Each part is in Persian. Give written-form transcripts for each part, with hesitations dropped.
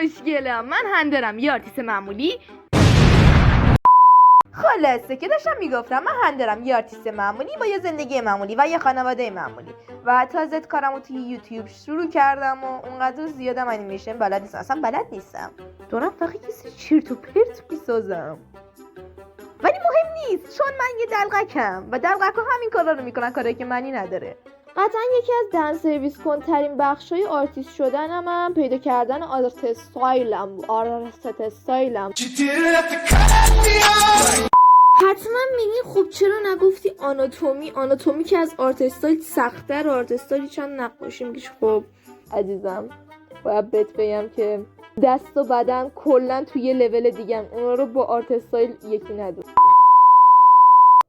خوشگلم. من هندرم، یه آرتیست معمولی. خلاصه که داشتم میگفتم من هندرم، یه آرتیست معمولی با یه زندگی معمولی و یه خانواده معمولی و تازه کارمو توی یوتیوب شروع کردم و اونقدر زیادم انیمیشن بلد نیستم، اصلا بلد نیستم، دارم فقط کسی چرت و پرت میسازم. ولی مهم نیست چون من یه دلقکم و دلقکا همین کارا رو میکنن، کاری که معنی نداره. قطعا یکی از دن سرویس کن‌ترین بخشای آرتیست شدنم هم پیدا کردن آرت استایلم. حتما میگین خب چرا نگفتی آناتومی که از آرت استایل سخت‌تر، آرت استایل چند نقاشی میگیش. خب عزیزم باید بهت بگم که دست و بدن کلا توی یه لول دیگه، اونا رو با آرت استایل یکی ندون.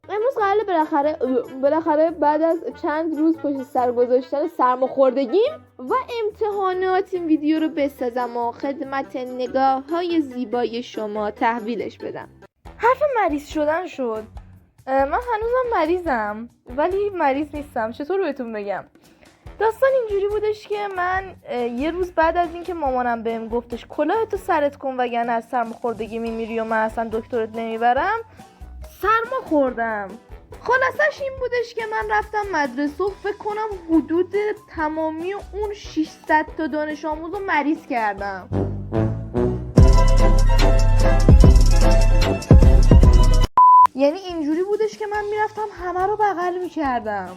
امروز قراره بالاخره بعد از چند روز پشت سر گذاشتن سرماخوردگیم و امتحانات این ویدیو رو بسازم و خدمت نگاه‌های زیبای شما تحویلش بدم. حرف مریض شدن شد. من هنوزم مریضم ولی مریض نیستم. چطور بهتون بگم؟ داستان اینجوری بودش که من یه روز بعد از اینکه مامانم بهم گفتش کلاهتو سرت کن وگرنه از سرماخوردگی میمیری و من اصلا دکترت نمیبرم، سرما خوردم. خلاصش این بودش که من رفتم مدرسه و فکر کنم حدود تمامی اون 600 تا دانش آموز رو مریض کردم. یعنی اینجوری بودش که من میرفتم همه رو بغل میکردم.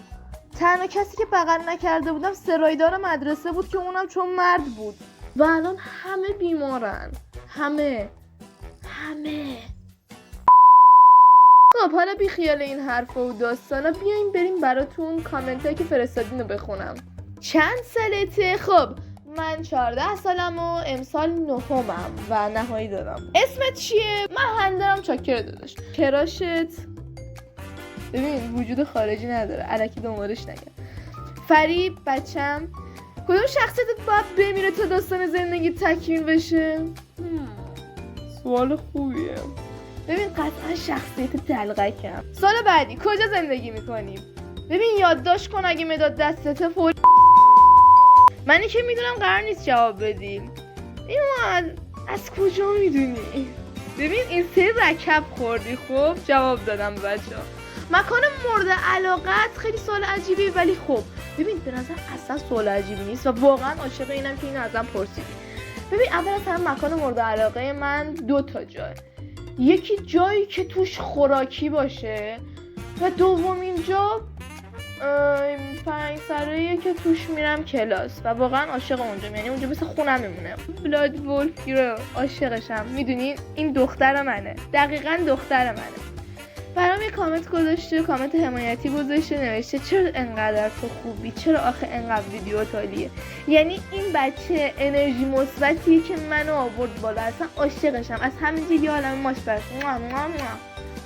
تنها کسی که بغل نکرده بودم سرایدار مدرسه بود که اونم چون مرد بود. و الان همه بیمارن. همه خب حالا بی خیال این حرفا و داستانا بیاین بریم براتون کامنتایی که فرستادین رو بخونم. چند سالته؟ خب من 14 سالم و امسال 9م و نهایی دادم. اسمت چیه؟ من هندرم چاکر داداش. کراشت ببین وجود خارجی نداره، الکی دنبالش نگم. فریب بچم. کدوم شخصیتت باید بمیره تا داستان زندگی تکمیل بشه؟ سوال خوبیه. ببین قطعا شخصیت دلقکم. سال بعدی کجا زندگی میکنیم؟ ببین یادداشت کن اگه مداد دستت فوری. منی که میدونم قرار نیست جواب بدیم. اینو از کجا میدونی؟ ببین این سری رکب خوردی. خب جواب دادم بچه‌ها. مکان مورد علاقت خیلی سوال عجیبی ولی خب ببین به نظر اصلا سوال عجیبی نیست و واقعا عاشق اینم که اینو ازم پرسیدی. ببین اول از همه مکان مورد علاقه من 2 تا جای. یکی جایی که توش خوراکی باشه و دومین جا 5 ساله‌ایه که توش میرم کلاس و واقعا عاشق اونجام، یعنی اونجا مثل خونم میمونه. بلاد ولف رو عاشقشم. میدونین این دختر منه، دقیقاً دختر منه. برام یه کامنت گذاشته، کامنت حمایتی گذاشته، نوشته چرا انقدر تو خوبی، چرا آخه انقدر ویدیو تالیه. یعنی این بچه انرژی مثبتیه که منو آورد بالا. اصلا عاشقشم، از همین دیگه حالم ماش برش.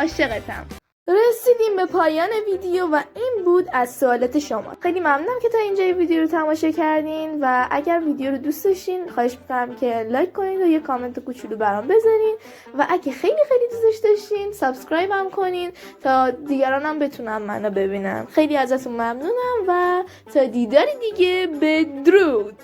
عاشقتم. رسیدیم به پایان ویدیو و این بود از سوالات شما. خیلی ممنونم که تا اینجای ویدیو رو تماشا کردین و اگر ویدیو رو دوست داشتین خواهش می‌کنم که لایک کنین و یه کامنت کوچولو برام بذارین و اگه خیلی دوست داشتین سابسکرایب هم کنین تا دیگران هم بتونن منو ببینن. خیلی ازتون ممنونم و تا دیداری دیگه، بدرود.